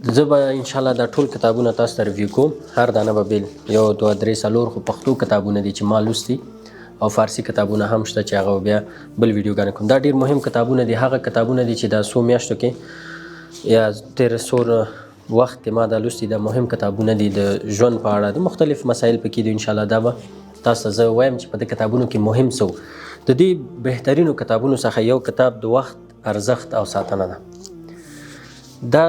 زه به انشاءالله دا ټول کتابونه تاسو ته ریویو کوم. هر دانه به بیل 1 2 3 4 خو پښتو کتابونه دي چې ما لوستي او فارسی کتابونه هم شته چې هغه بیا بل ویډیوګانې کوم. دا ډیر مهم کتابونه دي، هغه کتابونه دي چې دا 100 میاشتو کې یا تیر 100 وخت کې ما دا لوستي. دا مهم کتابونه دي د ژوند په اړه، د مختلف مسایل پکې دي. انشاءالله دا به تاسو ته زه وایم چې په دې کتابونو کې مهم څه. د دې بهترینو کتابونو څخه یو کتاب د وخت ارزښت او ساتنه ده. دا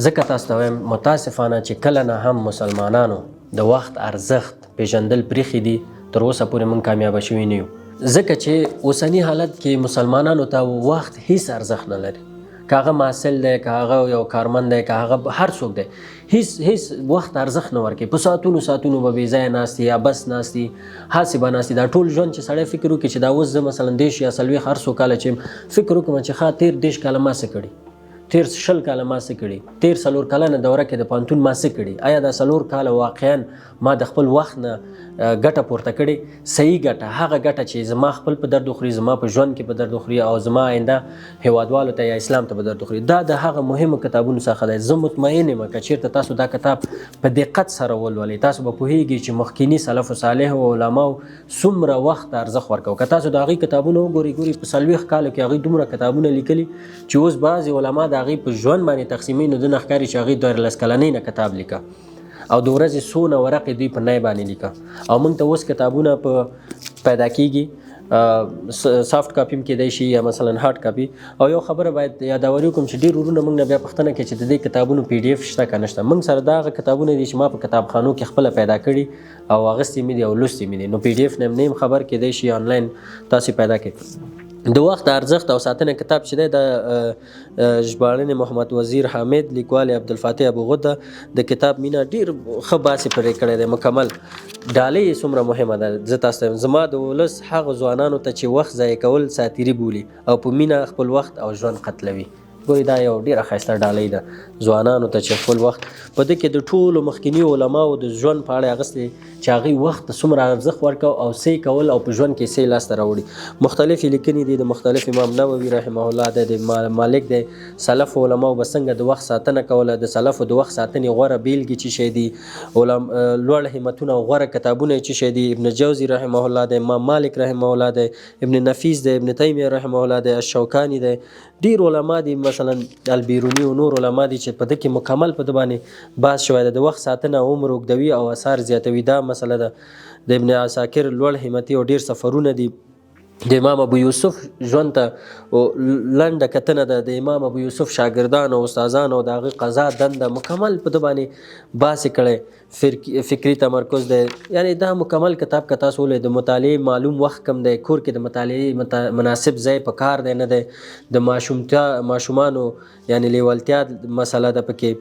ځکه تاسو ته وایم متاسفانه چې کله نه هم مسلمانانو د وخت ارزښت پیژندل پرېښي دي، تر اوسه پورې موږ کامیابه شوي نه یو. ځکه چې اوسني حالت کې مسلمانانو ته وخت هیڅ ارزښت نه لري. که هغه محصل دی، که هغه یو کارمند دی، که هغه هر څوک دی، هیڅ وخت ارزښت نه ورکوي. په ساعتونو به بې ځایه ناست یا بس ناست دي، هسې به ناست دي. دا ټول ژوند چې سړی فکر وکړي چې دا اوس زه مثلا 10 یا 40 هر څو کاله چې فکر وکړم چې ښه تېر 10 کاله ما څه کړي، تیر 20 کاله ما څه کړي، تیر 4 کلنه دوره کې د پوهنتون ما څه کړي. آیا دا 4 کاله واقعا ما د خپل وخت نه ګټه پورته کړې؟ صحیح ګټه، هغه ګټه چې زما خپل په درد وخوري، زما په ژوند کې په درد وخوري او زما آینده هیوادوالو ته یا اسلام ته په درد وخوري. دا د هغه مهمو کتابونو څخه دی. زه مطمئن یم که چېرته تاسو دا کتاب په دقت سره ولولئ، تاسو به پوهیږئ چې مخکیني سلف صالح او علماو څومره وخت ارزښت ورکوي. که تاسو د هغې کتابونه وګورئ په 40 کالو کې هغوی دومره کتابونه لیکلي چې اوس بعضې علما د هغې په ژوند باندې تقسیموي، نو دونه ښکاري چې هغوی 14 کلنۍ نه کتاب لیکه او د ورځې څونه ورقې دوی په نی باندې لیکه. او موږ ته اوس کتابونه په پیدا کېږي، سافت کاپي هم کېدای شي یا مثلا هارد کاپي. او یو خبره باید یادوري وکړم چې ډېر ورونه موږ نه بیا پوښتنه کوي چې د دې کتابونو PDF شته که نشته. موږ سره دا هغه کتابونه دي چې ما په کتابخانو کې خپله پیدا کړي او اخیستي مې دي او لوستي مې دي. نو PDF نه یم خبر، کېدای شي آنلاین تاسې پیدا کړئ. د وخت ارزښت او ساتنه کتاب چې دی د ژباړنې محمد وزیر حامد، لیکوال عبدالفتاح ابو غده. د کتاب مینه ډېر ښه باسي پرې کړی دی، مکمل. ډالۍ یې څومره مهمه ده. زه تاسو ته زما د ولس هغه ځوانانو ته چې وخت ضایع کول ساتیري بولي او په مینه خپل وخت او ژوند قتلوي. ګورې دا یو ډېره ښایسته ډالۍ ده ځوانانو ته چې خپل وخت په دې کې د ټولو مخکیني علماو د ژوند په اړه اخیستې چې هغوی وخت ته څومره ارزښت ورکړو او څه کول او په ژوند کې څه لاسته راوړي. مختلفې لیکنې دي د مختلف امام نووي رحمه الله دی، د مالک دی. سلفو علماو به څنګه د وخت ساتنه کوله، د سلفو د وخت ساتنې غوره بیلګې څه شی دي، لوړ همتونه او غوره کتابونه یې څه شی دي. ابن جوزي رحمه الله دی، امام مالک رحمه الله دی، ابن نفیس دی، ابن تیمیه رحمه الله دی، الشوکاني دی. ډېر علما دي، مثلا البیروني او نور علما دي چې په ده کې مکمل په ده باندې بحث شوی دی. د وخت ساتنه عمر اوږدوي او اثار زیاتوي، دا مسله ده. د ابن عساکر لوړ همتي او ډېر سفرونه دي. د امام ابو یوسف ژوند ته لنډه کتنه ده. د امام ابو یوسف شاګردان او استادان او د هغې قضا دنده مکمل په ده باندې بحث یې کړی. فکري تمرکز دی. یعنی دا مکمل کتاب که تاسو ولولئ، د مطالعې معلوم وخت کم دی، کور کې د مطالعې مناسب ځای په کار دی نه دی. د ماشومانو یعنی لیوالتیا مسله ده پکې،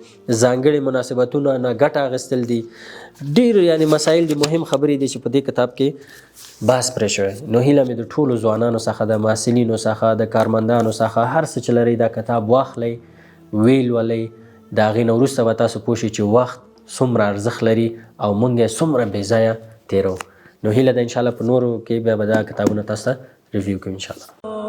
ځانګړي مناسبتونه نه ګټه اخیستل دي. ډېر یعنی مسایل دي، مهم خبرې دي چې په دې کتاب کې بحث پرې شوی. نو هیله مې د ټولو ځوانانو څخه، د محصلینو څخه، د کارمندانو څخه، هر څه چې لرئ دا کتاب واخلئ، ویې لولئ. د هغې نه وروسته به تاسو پوه شئ چې وخت څومره ارزښت لري او موږ یې څومره بې ځایه تېروو. نو هیله ده انشاءالله په نورو کې بیا به دا کتابونه تاسو ته ریویو کوو انشاءالله.